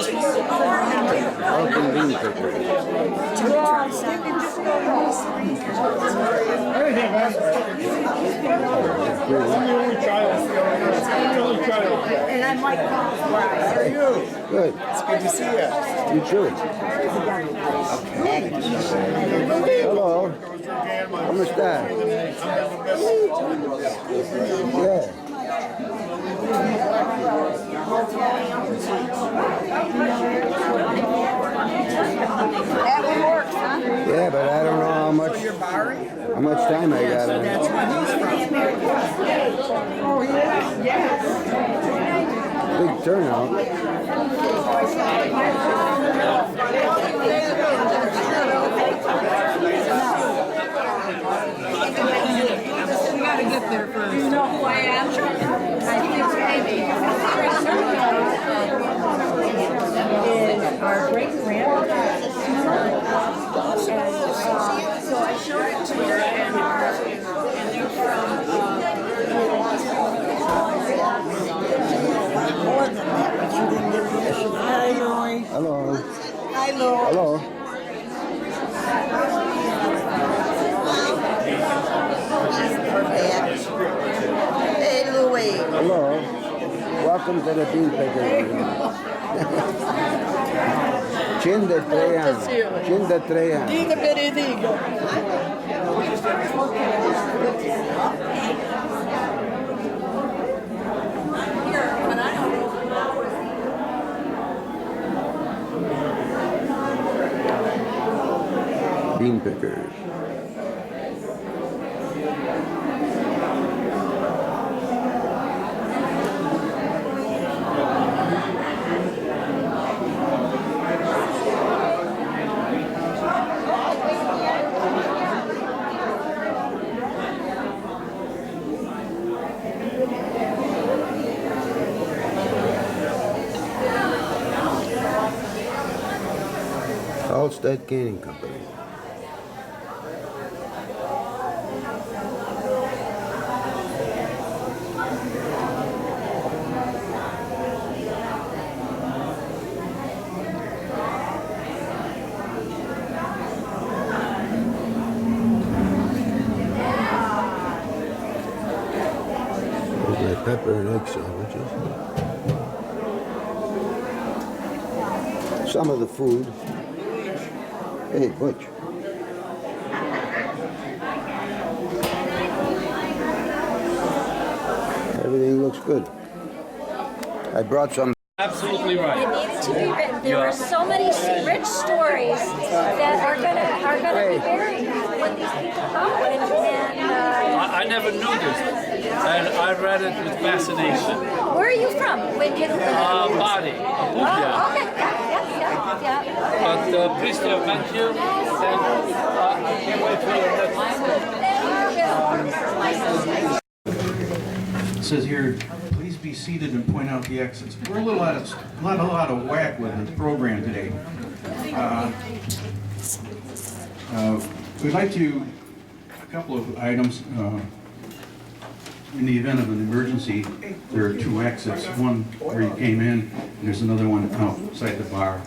Welcome, Beanpicker. And I'm like, how are you? Good. It's good to see you. You too. Hello. ¿Cómo está? Yeah. That one works, huh? Yeah, but I don't know how much time I got on it. Oh, yeah. Big turnout. You gotta get there first. You know who I am? I think is our great grandmother. So I showed it to her, and they're from more than that, but you didn't get permission. Hi, Roy. Hello. Hi, Lou. Hello. Hey, Louie. Hello. Welcome to the Beanpicker. Chin de Trejan. Chin de Trejan. Diga, Benedigo. Beanpickers. Halstead Canning Company. There's my pepper and egg sandwiches. Some of the food. Hey, Butch. Everything looks good. I brought some. Absolutely right. It needed to be written. There are so many rich stories that are gonna be buried when these people come. I never knew this, and I read it with fascination. Where are you from? When you? Body. Oh, Yeah. okay. Yeah. But pleased to have met you, and I can't wait for your next. It says here, please be seated and point out the exits. We're a little out of whack with the program today. We'd like to, a couple of items. In the event of an emergency, there are two exits. One where you came in, and there's another one outside the bar.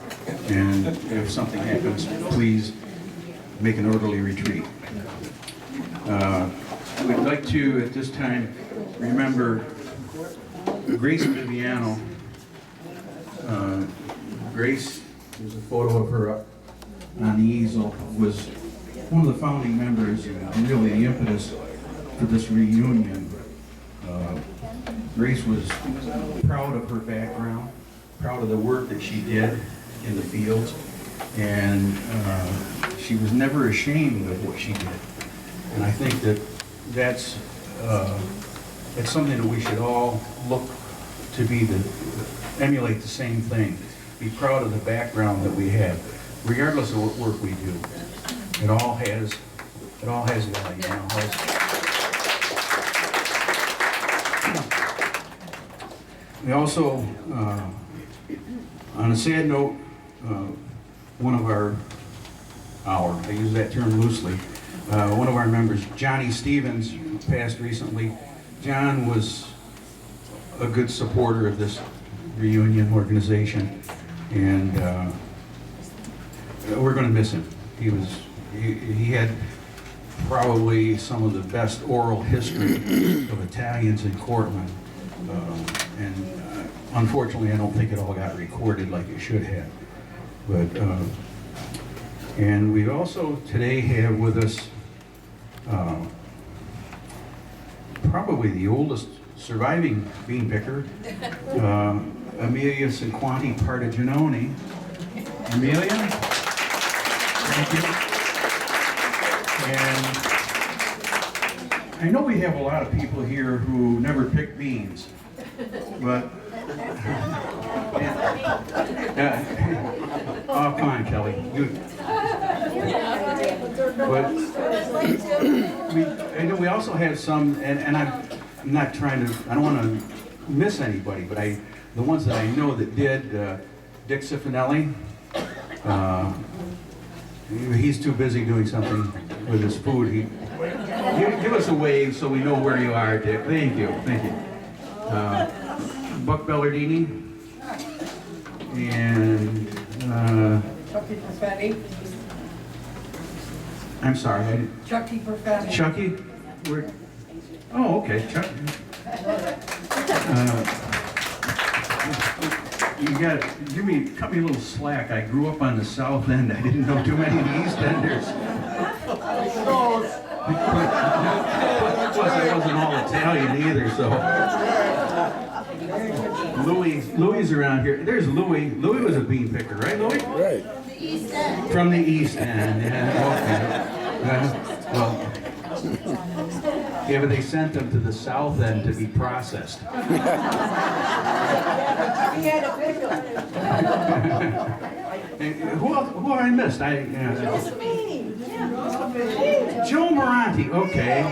And if something happens, please make an orderly retreat. We'd like to, at this time, remember Grace Viviano. Grace, there's a photo of her up on the easel, was one of the founding members and really the impetus for this reunion. Grace was proud of her background, proud of the work that she did in the fields, and she was never ashamed of what she did. And I think that that's something that we should all look to be emulate the same thing. Be proud of the background that we have, regardless of what work we do. It all has value. It all has. We also, on a sad note, one of I use that term loosely, one of our members, Johnny Stevens, who passed recently. John was a good supporter of this reunion organization. And we're going to miss him. He had probably some of the best oral history of Italians in Cortland. Unfortunately, I don't think it all got recorded like it should have. But, and we also today have with us probably the oldest surviving beanpicker, Amelia Cinquanti Partigianoni. Amelia, thank you. And I know we have a lot of people here who never pick beans, but oh, come on, Kelly. I know we also have some, and I'm not trying to, I don't want to miss anybody, but the ones that I know that did, Dick Cifanelli, he's too busy doing something with his food. Give us a wave so we know where you are, Dick. Thank you, thank you. Buck Bellardini, and Chucky Perfetti. I'm sorry. Chucky Perfetti. Chucky? Oh, okay, Chuck. You got cut me a little slack. I grew up on the south end. I didn't know too many of the east enders. Plus, I wasn't all Italian either, so. Louis around here. There's Louis. Louis was a bean picker, right, Louis? Right. From the east end. Yeah, yeah, but they sent them to the south end to be processed. He had a pickle. Who I missed? Joe Moranti, okay.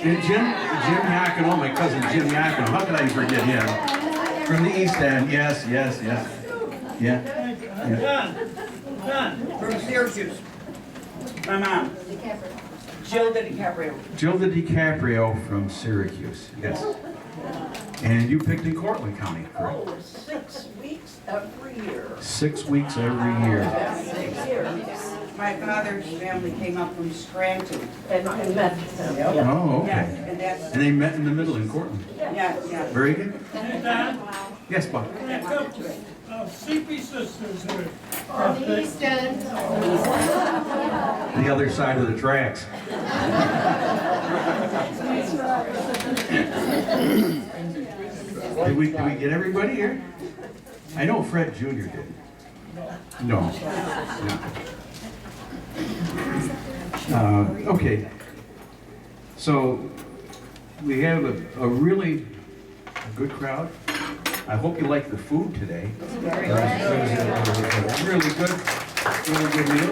And Jim Iacono, my cousin Jim Iacono. How could I forget him? From the East End, yes. Yeah. John, from Syracuse. My mom. Jill DiCaprio. Jill DiCaprio from Syracuse, yes. And you picked in Cortland County, correct? Oh, 6 weeks every year. 6 weeks every year. 6 years. My father's family came up from Scranton and met them. Oh, okay. Yeah, And they met in the middle in Cortland. Yeah. Very good. Don, Yes, Bob. CP Sisters here. On the east end. The other side of the tracks. Did we get everybody here? I know Fred Jr. did. No. Okay. So we have a really good crowd. I hope you like the food today. It was a really good meal.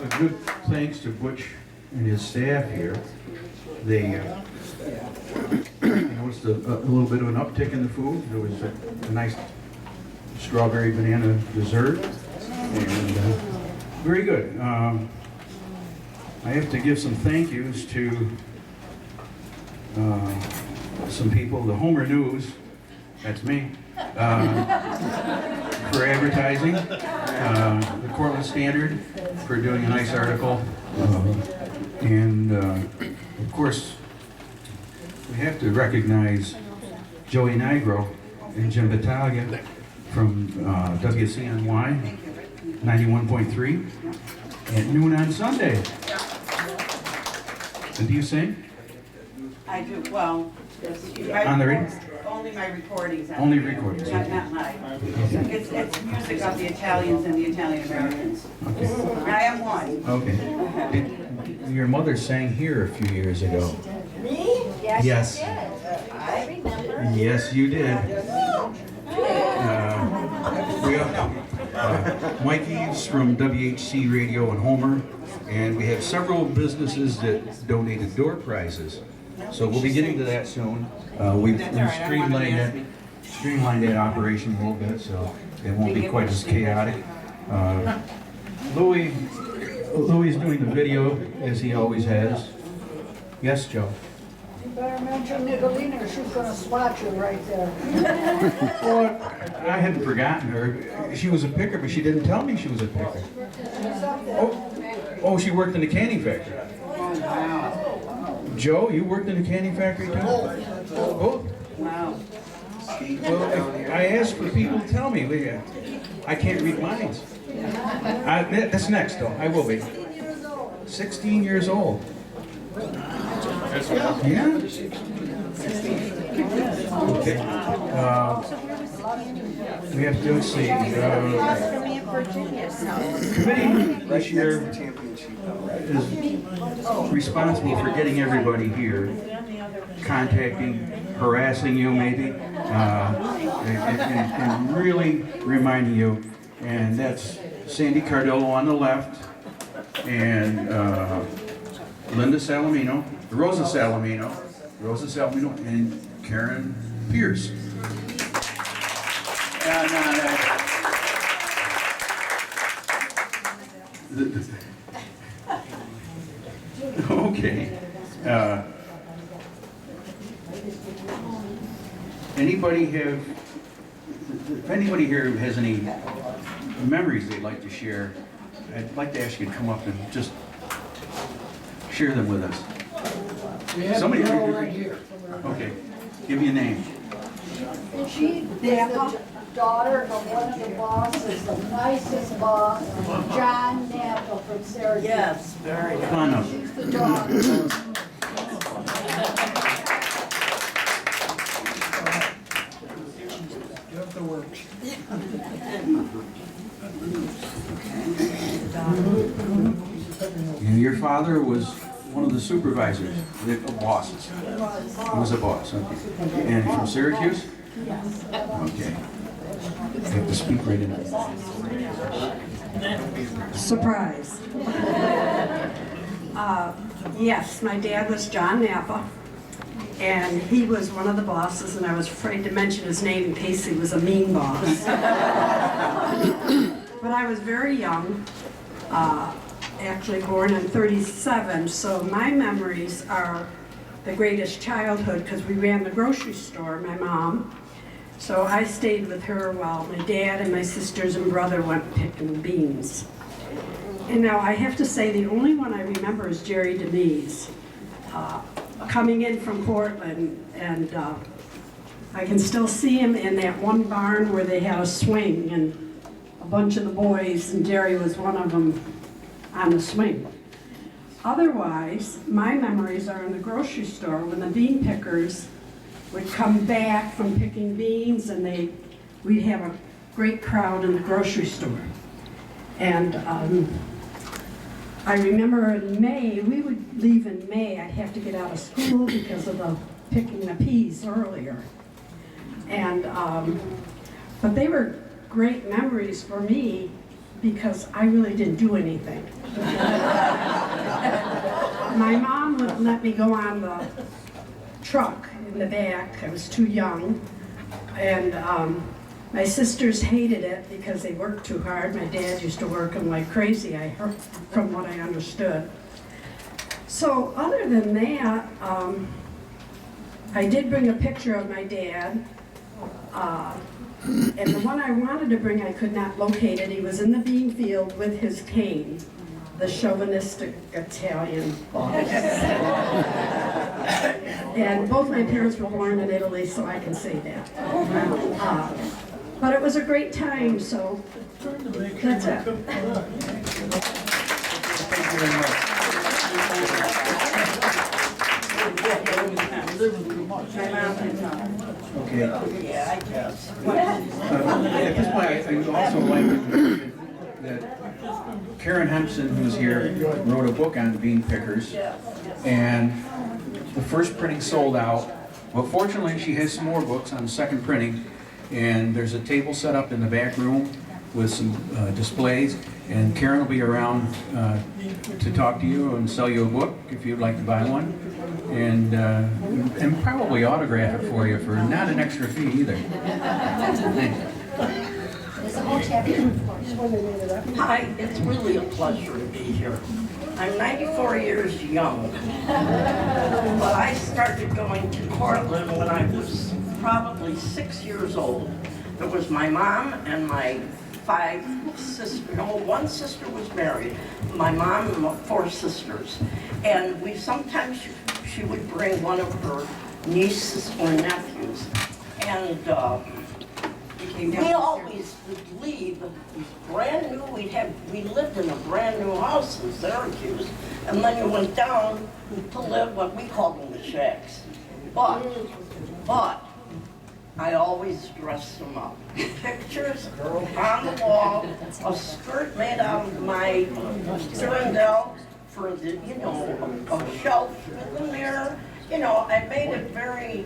A good thanks to Butch and his staff here. They noticed a little bit of an uptick in the food. There was a nice strawberry banana dessert, and very good. I have to give some thank yous to some people. The Homer News, that's me, for advertising. The Cortland Standard for doing a nice article. And of course, we have to recognize Joey Nigro and Jim Battaglia from WCNY 91.3 at noon on Sunday. And do you sing? I do, well, On the radio? only my recordings. Only recordings. Not live. It's music of the Italians and the Italian Americans. I am one. Okay. Your mother sang here a few years ago. Me? Yes, Yes. you did. I remember. Yes, you did. Mike Eves from WHC Radio in Homer, and we have several businesses that donated door prizes. So we'll be getting to that soon. We've streamlined that operation a little bit, so it won't be quite as chaotic. Louis is doing the video as he always has. Yes, Joe. Better mention Nicolina, she's gonna swat you right there. Well, I hadn't forgotten her. She was a picker, but she didn't tell me she was a picker. Oh, she worked in the candy factory. Joe, you worked in the candy factory too? Oh. Wow. Well, if I asked for people to tell me. I can't read minds. That's next, though. I will be. 16 years old. Yeah? Okay. We have to see. Committee this year is responsible for getting everybody here, contacting, harassing you maybe, and really reminding you. And that's Sandy Cardillo on the left, and Linda Salamino, Rosa Salamino, and Karen Pierce. Okay. Anybody have? If anybody here has any memories they'd like to share, I'd like to ask you to come up and just share them with us. Somebody right here. Okay, give me a name. And she is the daughter of one of the bosses, the nicest boss, John Napa from Syracuse. Yes, very nice. Come on up. She's the daughter. And your father was one of the supervisors, the bosses. He was a boss, okay. And from Syracuse? Yes. Okay. You have to speak right in. Surprise. Yes, my dad was John Napa, and he was one of the bosses, and I was afraid to mention his name in case he was a mean boss. But I was very young, actually born in '37, so my memories are the greatest childhood because we ran the grocery store, my mom. So I stayed with her while my dad and my sisters and brother went picking beans. And now I have to say the only one I remember is Jerry DeMeese, coming in from Portland, and I can still see him in that one barn where they had a swing and a bunch of the boys, and Jerry was one of them on the swing. Otherwise, my memories are in the grocery store when the bean pickers would come back from picking beans, and we'd have a great crowd in the grocery store. And I remember in May, we would leave in May. I'd have to get out of school because of the picking the peas earlier. And but they were great memories for me because I really didn't do anything. My mom wouldn't let me go on the truck in the back. I was too young. And my sisters hated it because they worked too hard. My dad used to work them like crazy, I heard, from what I understood. So other than that, I did bring a picture of my dad. And the one I wanted to bring, I could not locate it. He was in the bean field with his cane, the chauvinistic Italian boss. And both my parents were born in Italy, so I can say that. But it was a great time, so that's it. Thank you very much. Okay. At this point, I would also like to mention that Karen Hempson, who's here, wrote a book on bean pickers, and the first printing sold out. But fortunately, she has some more books on the second printing, and there's a table set up in the back room with some displays, and Karen will be around to talk to you and sell you a book if you'd like to buy one, and probably autograph it for you for not an extra fee either. Thanks. There's a hotel Hi, it's really a pleasure to be here. I'm 94 years young, but I started going to Cortland when I was probably 6 years old. There was my mom and my 5 sisters. No, one sister was married. My mom and my 4 sisters. And we sometimes, she would bring one of her nieces or nephews. And we always would leave brand new. We lived in a brand new house in Syracuse, and then you went down to live what we called them the shacks. But I always dressed them up. Pictures on the wall, a skirt made out of my Durandal for the, you know, a shelf with a mirror. You know, I made it very,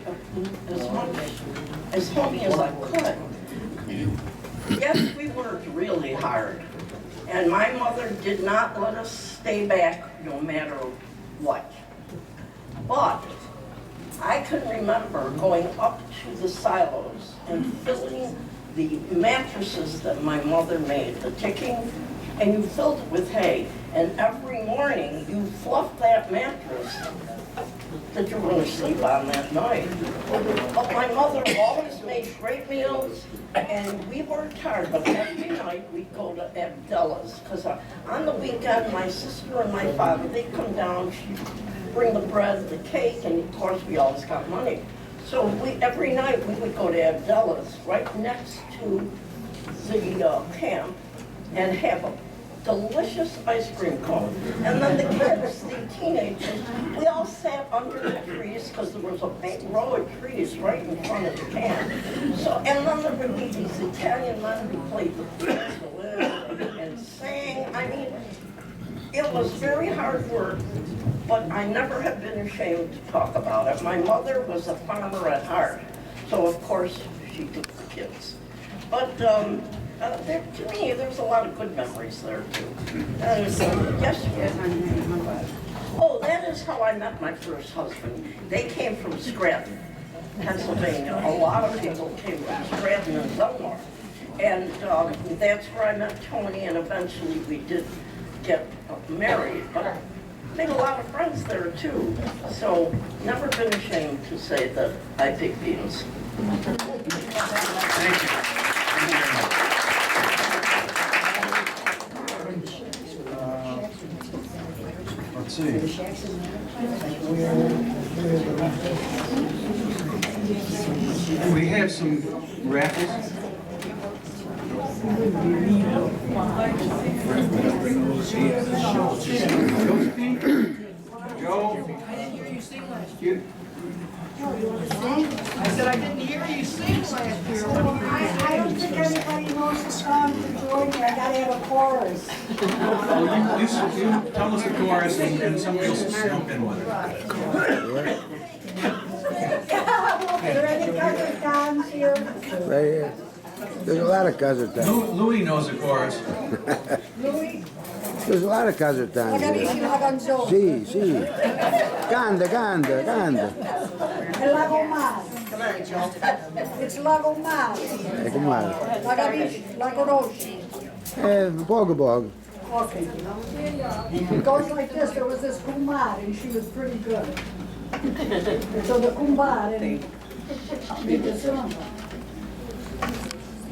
as homey as I could. Yes, we worked really hard, and my mother did not let us stay back no matter what. But I can remember going up to the silos and filling the mattresses that my mother made, the ticking, and you filled it with hay, and every morning you fluffed that mattress that you were going to sleep on that night. But my mother always made great meals, and we worked hard, but every night we'd go to Abdella's, because on the weekend, my sister and my father, they'd come down, she'd bring the bread, the cake, and of course we always got money. So every night we would go to Abdella's, right next to the camp, and have a delicious ice cream cone. And then the kids, the teenagers, we all sat under the trees because there was a big row of trees right in front of the camp. So, and then there would be these Italian men who played the violin and sang. I mean, it was very hard work, but I never have been ashamed to talk about it. My mother was a farmer at heart, so of course she took the kids. But to me, there's a lot of good memories there too. Yes. Oh, that is how I met my first husband. They came from Scranton, Pennsylvania. A lot of people came from Scranton and Zelmar. And that's where I met Tony, and eventually we did get married. But I made a lot of friends there too. So never been ashamed to say that I pick beans. Thank you. Thank you very much. Let's see. We have some raffles. Joe? I didn't hear you sing last You, I said I didn't hear you sing last year. I don't think anybody knows the song for Georgia. I gotta have a chorus. you tell us the chorus and somebody else will jump in with it. Are there any country towns here? Right here. There's a lot of cousin towns. Louis knows the chorus. Louis? There's a lot of cousin towns here. Sì, sì. Canta, canta, canta. È Lago Mare. It's Lago Mare. Come on. La capisci? La conosci? Poco poco. Okay. It goes like this. There was this kumare, and she was pretty good. So the kumare made the song.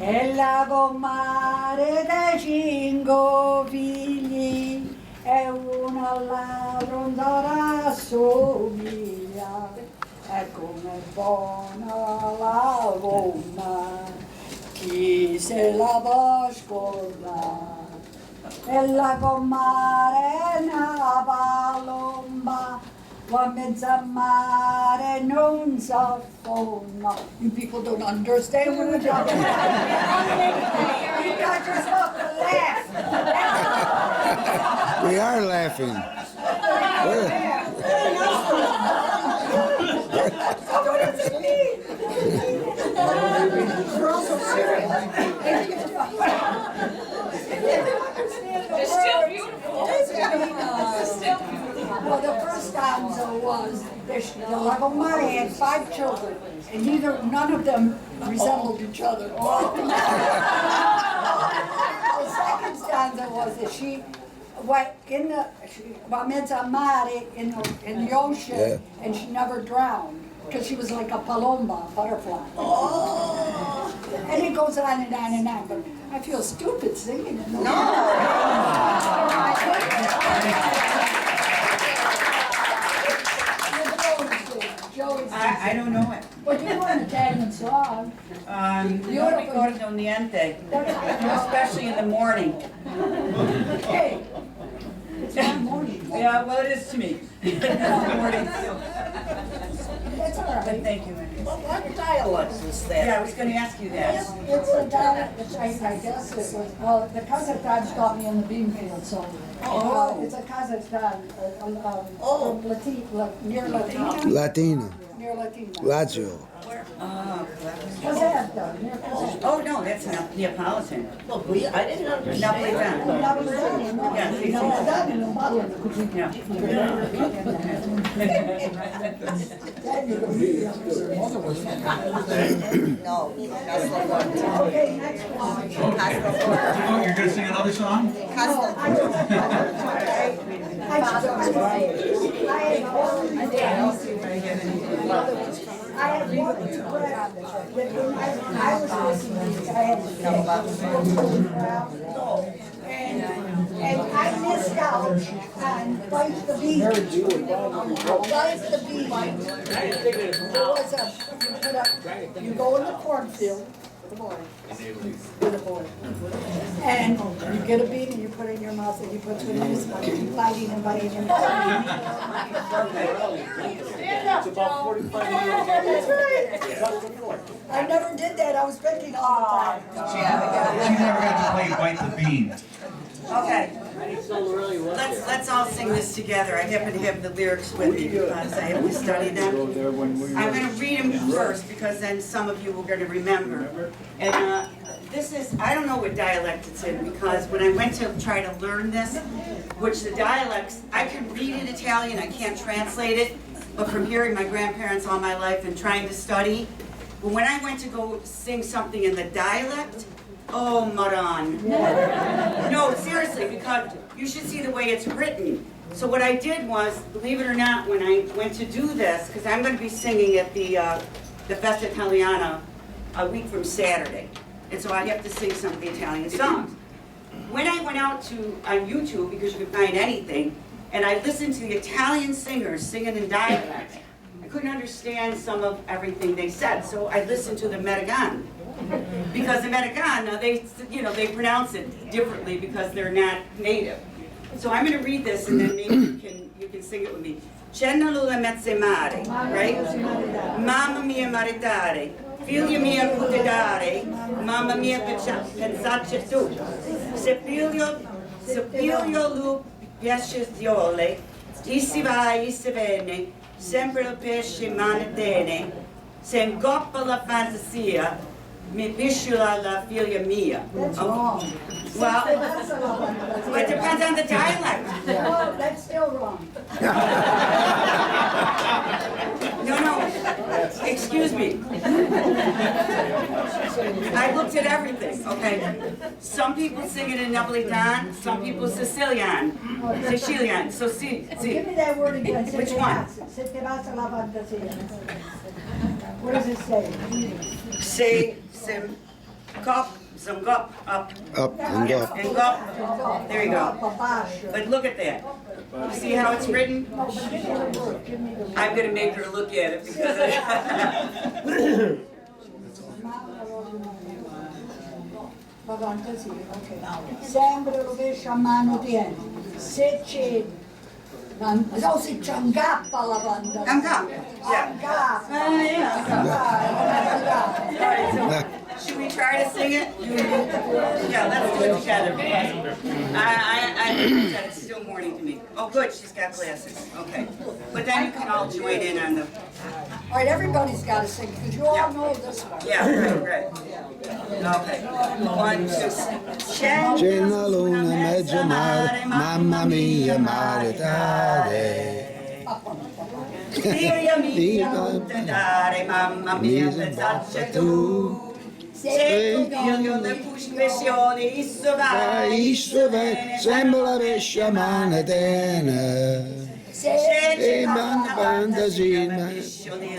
E Lago Mare dai 5 figli e uno all'altro non assomiglia, e come buona la gomma, chi se la può scordare? E Lago Mare è una palomba, qua mezzo a mare non si affonda. You people don't understand what we're talking about. You guys are supposed to laugh. We are laughing. It's still beautiful. It's still beautiful. Well, the first stanza was, the Lago Mare had 5 children, and none of them resembled each other. she went in the, mezzo a mare in the ocean, Yeah. and she never drowned. Because she was like a palomba, a butterfly. Oh. And it goes on and on and on, but I feel stupid singing it. No. I don't know it. But you know an Italian song. Non ricordo niente, especially in the morning. Hey, it's not morning. Yeah, well, it is to me. Morning. That's all right. Thank you, Mary. What dialect is that? Yeah, I was gonna ask you that. It's a dialect, I guess it was, well, the Kazakhstans got me in the bean field, so. Oh. It's a Kazakhstan, near Latina. Latina, Near Latina. Lazio. Oh, Kazakhstan, near Kazakhstan. oh, no, that's not Neapolitan. Look, I didn't understand. Napolitan. Yeah, see, Okay, next one. Oh, you're gonna sing another song? I had one I was listening to these, I had and I missed out on Bite the Bee. Bite the Bee. There was you go in the cornfield with a boy. And you get a bean and you put it in your mouth and you put it in his mouth, biting and biting and biting. Stand up, Joe. That's right. I never did that. I was picking all the time. She never got to play Bite the Bean. Okay. Let's all sing this together. I happen to have the lyrics with me because I have to study them. I'm going to read them first because then some of you are going to remember. And this is, I don't know what dialect it's in because when I went to try to learn this, which the dialects, I can read in Italian, I can't translate it, but from hearing my grandparents all my life and trying to study, but when I went to go sing something in the dialect, oh, Maran. No, seriously, because you should see the way it's written. So what I did was, believe it or not, when I went to do this, because I'm going to be singing at the Festa Italiana a week from Saturday, and so I have to sing some of the Italian songs. When I went out on YouTube, because you can find anything, and I listened to the Italian singers singing in dialect, I couldn't understand some of everything they said, so I listened to the Americano. Because the Americano, they pronounce it differently because they're not native. So I'm going to read this and then maybe you can sing it with me. Cenna luna mezze mare, right? Mamma mia maritare, figlia mia putedare, mamma mia pensacce tu. Se figlio lu piaciole, issi va, issi venne, sempre il pesce in mano tiene, se ingoppa la fantasia, mi pisciola la figlia mia. That's wrong. Well, it depends on the dialect. No, that's still wrong. No, excuse me. I looked at everything, okay? Some people sing it in Napolitan, some people Sicilian. So see. Give me that word again. Which one? Se te vas a la fantasia. What does it say? Some gop, up. Up and up. And gop. There you go. But look at that. You see how it's written? I'm going to make her look at it because Sempre rovescio a mano tieni. Se c'è no, si ciangappa la fantasia. Angappa, yeah. Should we try to sing it? Yeah, let's do it together. I think that it's still morning to me. Oh, good, she's got glasses. Okay. But then you can all join in on the... All right, everybody's got to sing, because you all know this one. Yeah, right. Okay. 1, 2, Cenna luna mezzo mare, mamma mia maritare. Figlia mia, non te dare, mamma mia, pensacce tu. Se tu figlio le puspessioni, isso vai, Isso vai, sembra besciamane tene. se banda sina,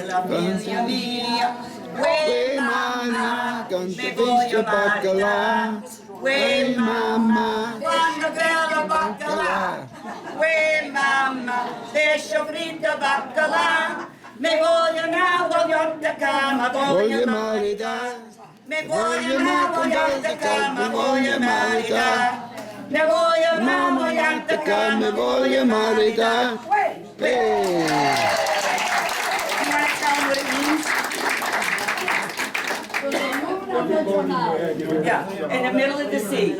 la figlia mia, uè mamma, mi voglio baccalà, uè mamma, quando bello baccalà, uè mamma, pesce fritto baccalà, mi voglio una vogliotta cama, voglio maritare, mi voglio una vogliotta cama, voglio maritare. Me voglio una vogliante che me voglio maritare. Hey. You want to tell them what it means? Yeah, in the middle of the sea.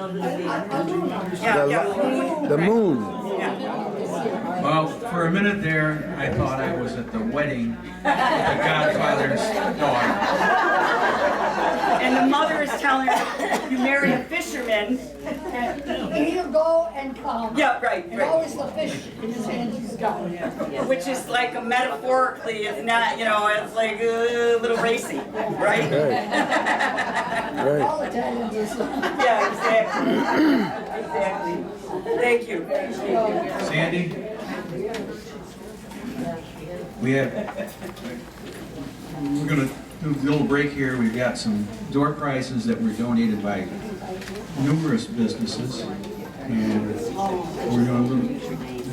Yeah. The moon. Well, for a minute there, I thought I was at the wedding of the Godfather's daughter. And the mother is telling her, you marry a fisherman. He'll go and come. Yeah, right, And right. always the fish in his hand he's got. Which is like a metaphorically, if not, you know, it's like a little racy, right? Right. All Italians is. Yeah, exactly. Exactly. Thank you. Sandy? We're gonna do a little break here. We've got some door prizes that were donated by numerous businesses. And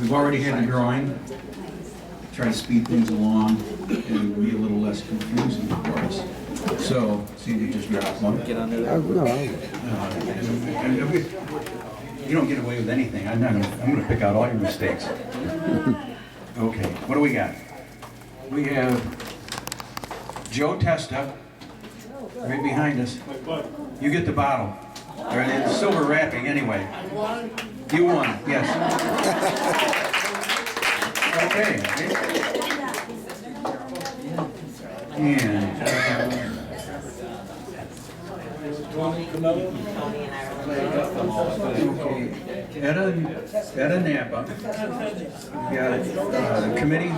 we've already had a drawing. Try to speed things along and be a little less confusing for us. So, Sandy just dropped one. Get on there. You don't get away with anything. I'm gonna pick out all your mistakes. Okay, what do we got? We have Joe Testa, right behind us. You get the bottle. Or the silver wrapping, anyway. You won, yes. Okay. And Etta Napa, the committee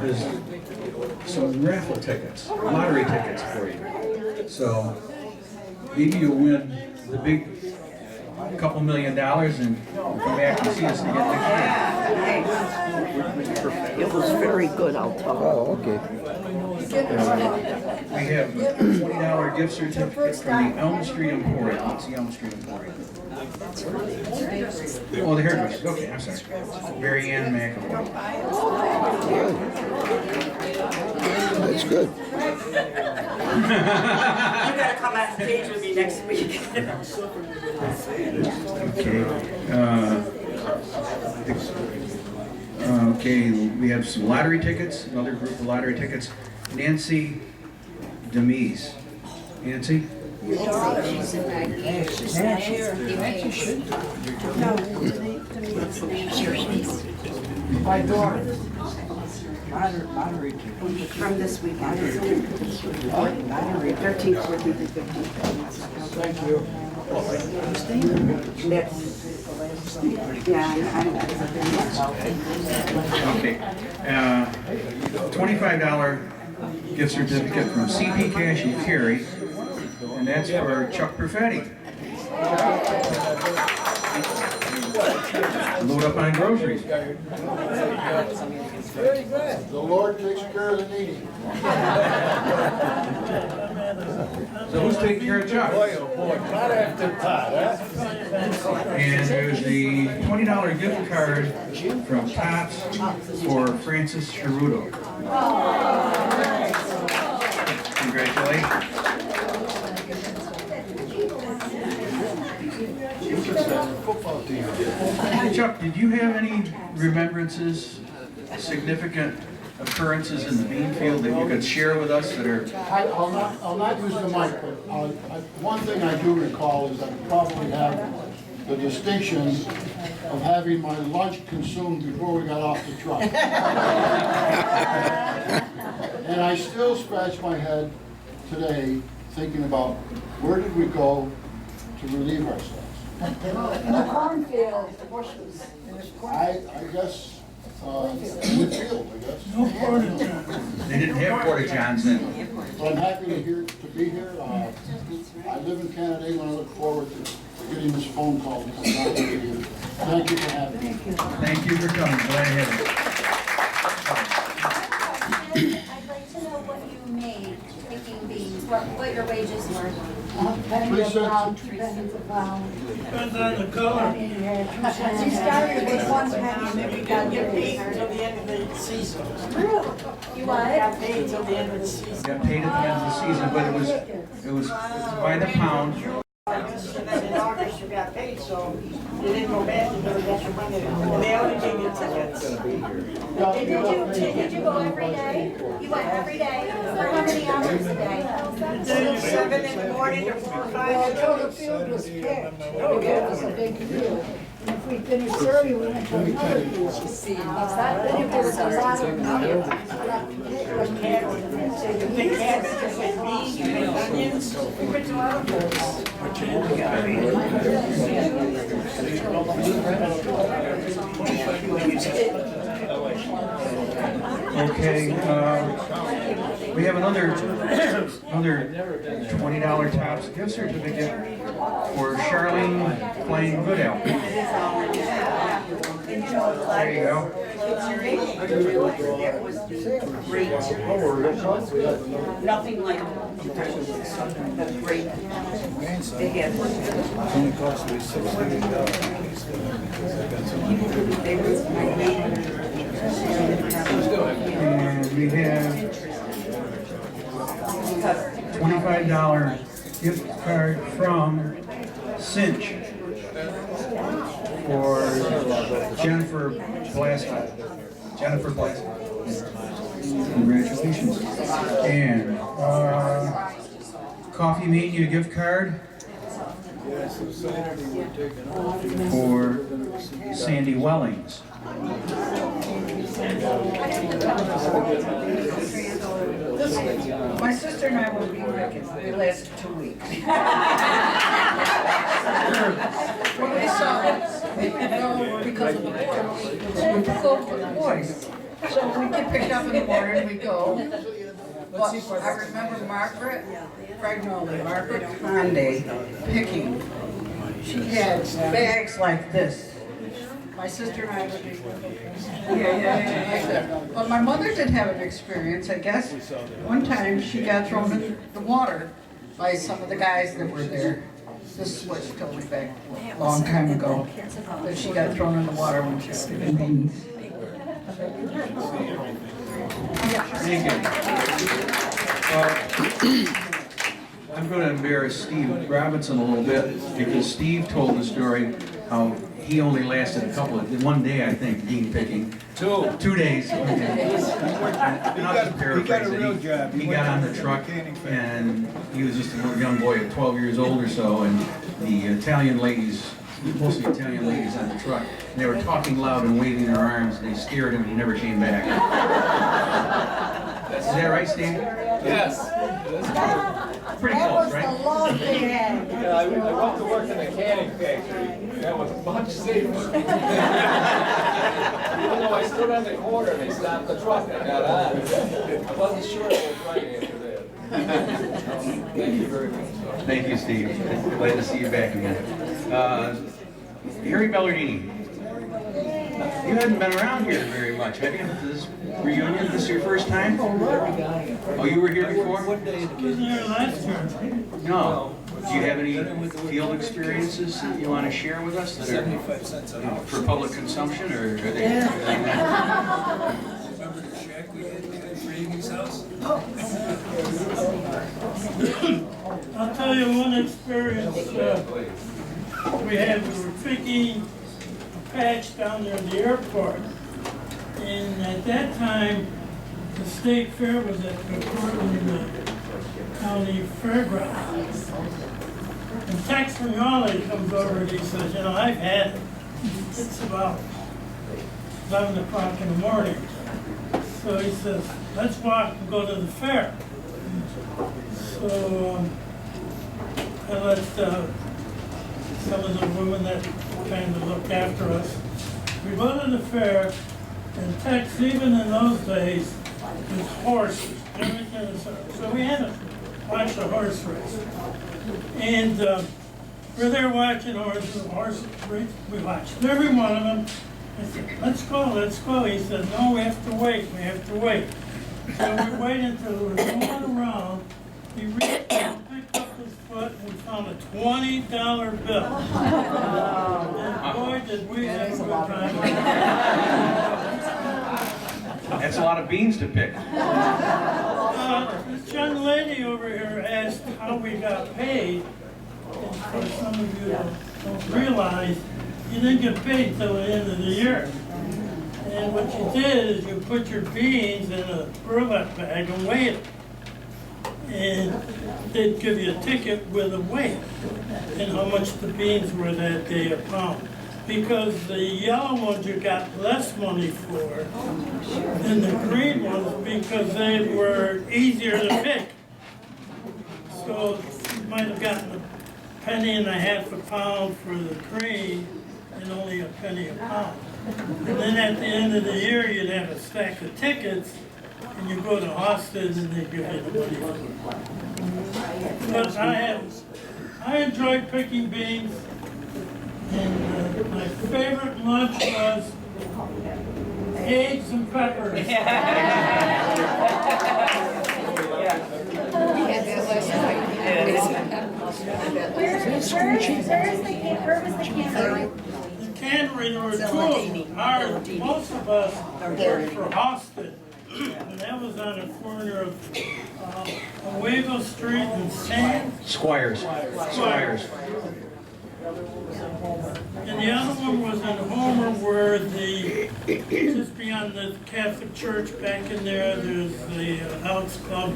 has some raffle tickets, lottery tickets for you. So maybe you'll win the big couple $1 million and come back and see us again next year. It was very good, I'll tell you. Oh, okay. We have a $20 gift certificate from the Elm Street Emporium. What's the Elm Street Emporium? Oh, the hairdresser. Okay, I'm sorry. Mary Ann McAvoy. That's good. You gotta come on stage with me next week. Okay, we have some lottery tickets, another group of lottery tickets. Nancy Demise. Nancy? My daughter. Lottery ticket. From this weekend. Lottery. 13th, 14th, and 15th. Thank you. Okay. $25 gift certificate from CP Cash and Carry, and that's for Chuck Perfetti. Load up on groceries. Very good. The Lord takes care of the needy. So who's taking care of Chuck? Boy, oh boy, not after Todd, huh? And there's the $20 gift card from Tops for Francis Cheruto. Congratulations. Football team. Chuck, did you have any remembrances, significant occurrences in the bean field that you could share with us that are... I'll not use the mic, but one thing I do recall is I probably have the distinction of having my lunch consumed before we got off the truck. And I still scratch my head today thinking about where did we go to relieve ourselves? In the cornfield, the bushes. I guess in the field, I guess. No porta-johns. They didn't have porta johns then. But I'm happy to be here. I live in Canada, and I look forward to getting this phone call to come down here to you. Thank you for having me. Thank you for coming. Glad to have you. I'd like to know what you made picking beans, what your wages were. Penny a pound, 2 pennies a pound. Depends on the color. We started with 1 penny and then we got Get paid paid. until the end of the season. You what? Got paid until the end of the season. Got paid at the end of the season, but it was by the pound. And then in August you got paid, so you didn't go back, you never got your money. And they only gave you tickets. Did you go every day? You went every day? For how many hours a day? 7 in the morning to 4 or 5. Well, until the field was picked, it was a big field. And if we finished early, we went to another field. Then if there was a lot of numbers, Big cabbages and beans and onions. We went to a lot of those. Okay, we have another $20 Tops gift certificate for Charlene playing Goodell. There you go. It was great. Nothing like the great big effort. only cost me $600. And we have $25 gift card from Cinch for Jennifer Blasco. Jennifer Blasco. Congratulations. And Coffee Mania gift card for Sandy Wellings. My sister and I will be working for the last 2 weeks. Well, we saw, we would go because of the boys. We go for the boys. So we get picked up in the morning, we go. But I remember Margaret Conde picking. She had bags like this. My sister and I would be, yeah. But my mother did have an experience, I guess. One time she got thrown in the water by some of the guys that were there. This was totally back a long time ago. But she got thrown in the water when she was giving beans. Thank you. I'm going to embarrass Steve Robinson a little bit because Steve told the story how he only lasted one day, I think, bean picking. 2 days. And I'll just paraphrase it. He got on the truck and he was just a little young boy at 12 years old or so, and the Italian ladies, mostly Italian ladies on the truck, and they were talking loud and waving their arms. They scared him and he never came back. Is that right, Steve? Yes. Pretty That close, was right? the love they had. Yeah, I went to work in a canning factory. That was much safer. Even though I stood on the corner, they stopped the truck and I got on. I wasn't sure it was right after that. Thank you very much. Thank you, Steve. Glad to see you back again. Harry Bellardini. You hadn't been around here very much, have you? This reunion, this is your first time? Oh, you were here before? I was there last year. No. Do you have any field experiences that you want to share with us that are for public consumption, or are they? Remember the shack we had for Egan's house? I'll tell you one experience we had. We were picking a patch down there at the airport. And at that time, the state fair was at the Portland County Fairgrounds. And Tex from Raleigh comes over and he says, you know, I've had it. It's about 11 o'clock in the morning. So he says, let's walk and go to the fair. So I let some of the women that kind of looked after us. We go to the fair, And Tex, even in those days, was horses. Everything was horse. So we had to watch a horse race. And we're there watching horse race. We watched every one of them. I said, let's go, let's go. He said, no, we have to wait, we have to wait. So we waited until we were going around. He reached down, picked up his foot, and found a $20 bill. And boy, did we have a good time. That's a lot of beans to pick. This young lady over here asked how we got paid. And for some of you don't realize, you didn't get paid till the end of the year. And what you did is you put your beans in a burlap bag and weighed it. And they'd give you a ticket with a weight and how much the beans were that day a pound. Because the yellow ones you got less money for than the green ones because they were easier to pick. So you might have gotten a penny and a half a pound for the green and only a penny a pound. And then at the end of the year, you'd have a stack of tickets, and you go to Austin, and they give you the money for it. But I enjoyed picking beans, and my favorite lunch was eggs and peppers. Where was the cannery? The cannery, there were two of them. Most of us worked for Austin. And that was on the corner of Owego Street and Sand. Squires. And the other one was in Homer where just beyond the Catholic Church back in there, there's the Elks Club.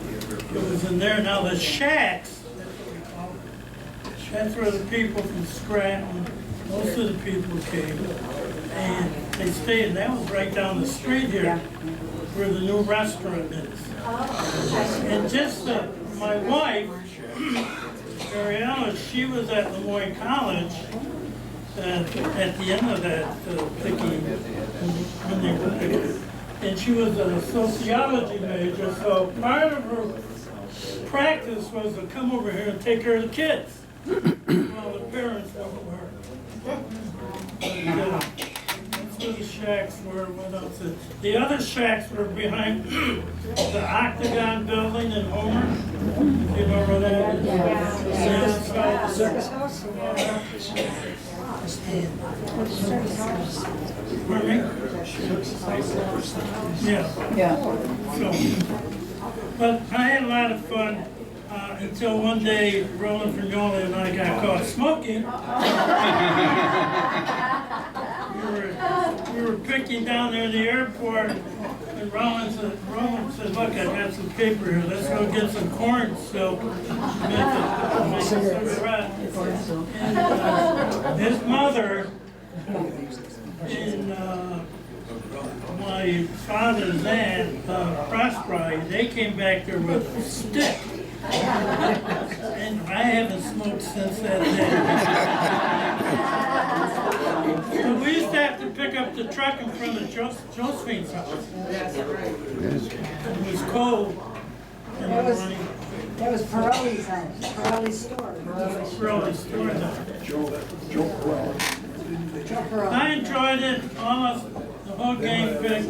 It was in there. Now the shacks, that's where the people from Scranton, most of the people came. And they stayed, and that was right down the street here where the new restaurant is. And just my wife, Ariella, she was at Lemoyne College at the end of that picking, when they were picking. And she was a sociology major, so part of her practice was to come over here and take care of the kids while the parents were at work. That's where the shacks were. What else? The other shacks were behind the Octagon building in Homer. You know where that is? Yeah. Circus house? Pardon me? Yeah. So, but I had a lot of fun until one day Roland Vignola and I got caught smoking. We were picking down there in the airport, and Roland said, look, I got some paper here, let's go get some corn silk, make a cigarette. And his mother and my father's aunt, Prosper, they came back there with a stick. And I haven't smoked since that day. So we used to have to pick up the truck in front of Josephine's house. It was cold in the morning. That was Pirelli's house, Pirelli's store. Pirelli's store. I enjoyed it, almost the whole game picked.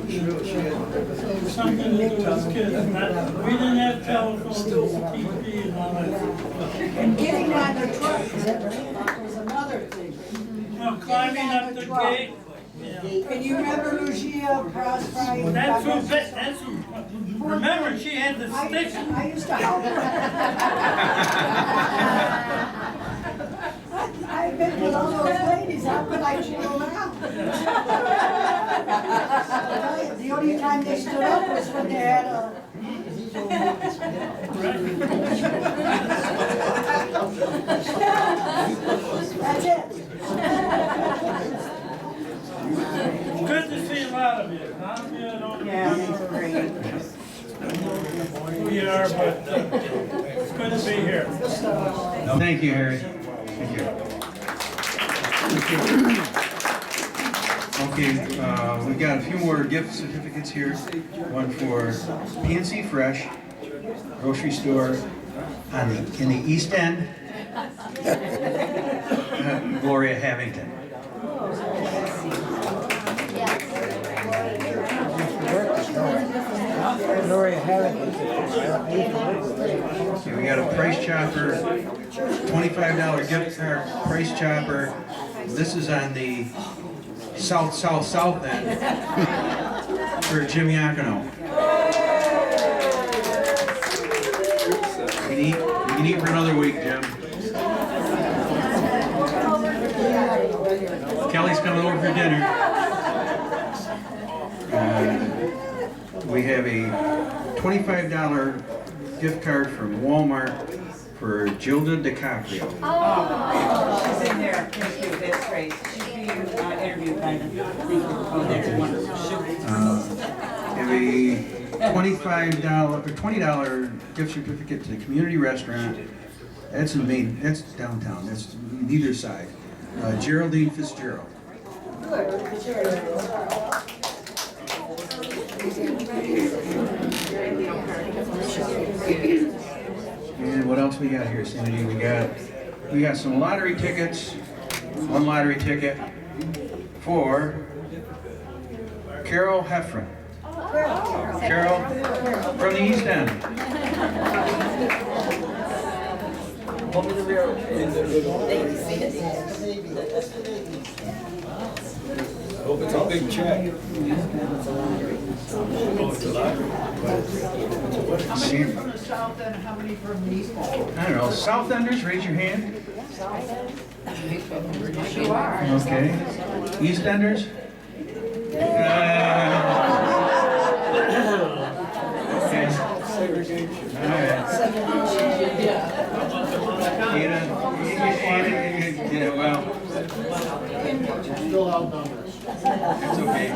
Something to do with kids. We didn't have telephones, TV and all that. And getting on the truck was another thing. Well, climbing up the gate. Yeah. And you remember Lucia Prosper? That's who, remember, she had the stick. I used to help her. I've been with all those ladies, how could I chill around? The only time they stood up was when they had a... That's it. Good to see a lot of you. Yeah, it's great. Who you are, but it's good to be here. Thank you, Harry. Thank you. Okay, we got a few more gift certificates here. One for PNC Fresh, grocery store in the East End, Gloria Havington. Gloria Havington. Okay, we got a Price Chopper, $25 gift card, Price Chopper. This is on the south end for Jim Iacono. You can eat for another week, Jim. Kelly's coming over for dinner. We have a $25 gift card from Walmart for Gilda DiCaprio. She's in there. Thank you. That's great. She's being interviewed by them. Thank you. Oh, that's wonderful. Have a $25 or $20 gift certificate to the community restaurant. That's in Maine. That's downtown. That's neither side. Geraldine Fitzgerald. And what else we got here, Sandy? We got some lottery tickets. One lottery ticket for Carol Heffron. Carol from the East End. Hope it's a big check. See? From the South End, how many from the East End? I don't know. South Enders, raise your hand. Okay. East Enders? Okay. All right. Yeah, well. Still outnumbered. It's okay.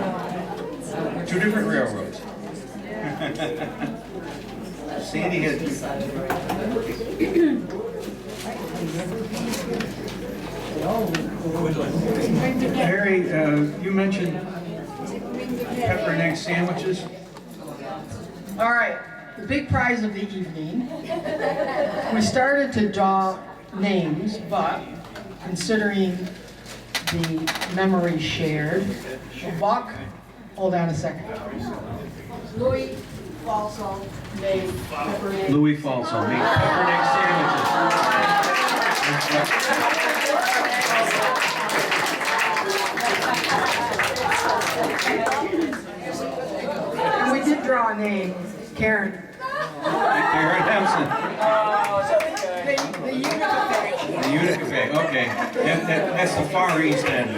Two different railroads. Sandy had. Harry, you mentioned pepper and egg sandwiches. All right, the big prize of the evening. We started to draw names, but considering the memory shared, Buck, hold on a second. Louis Falso made pepper and egg. Louis Falso made pepper and egg sandwiches. And we did draw a name, Karen. Karen Hampson. The Utica Bay. The Utica Bay, okay. That's the far east end.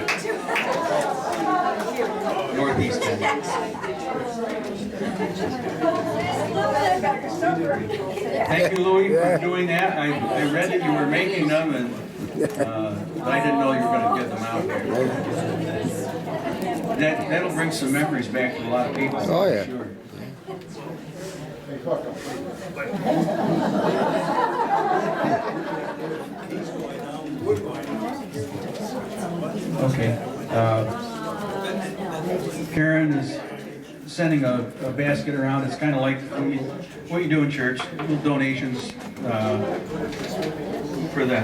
Northeast end. Thank you, Louis, for doing that. I read that you were making them, and but I didn't know you were going to get them out there. That'll bring some memories back to a lot of people. Oh, yeah. Sure. Okay. Karen is sending a basket around. It's kind of like what you do in church, little donations for the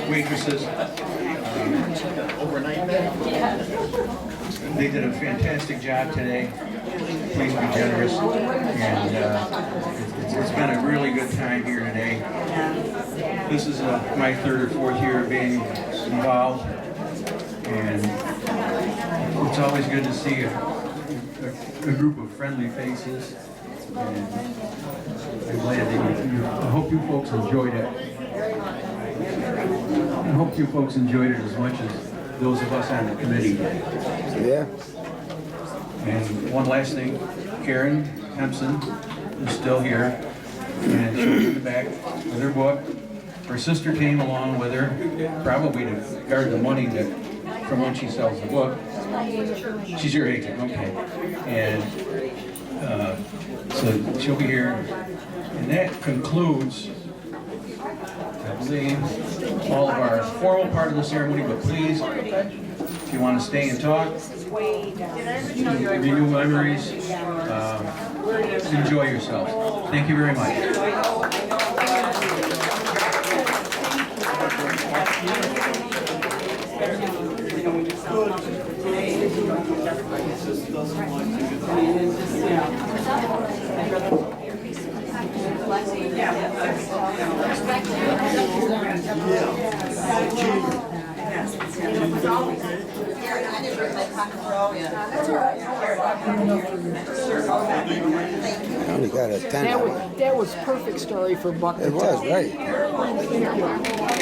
waitresses. They did a fantastic job today. Please be generous. And it's been a really good time here today. This is my third or fourth year of being involved. And it's always good to see a group of friendly faces. And I'm glad that I hope you folks enjoyed it. I hope you folks enjoyed it as much as those of us on the committee did. Yeah. And one last thing, Karen Hempson is still here, and she'll be in the back with her book. Her sister came along with her, probably to guard the money that from when she sells the book. She's your agent, okay. And so she'll be here. And that concludes, I believe, all of our formal part of the ceremony, but please If you want to stay and talk, renew memories, enjoy yourself. Thank you very much. I only got a 10. That was perfect story for Buck. It was, right.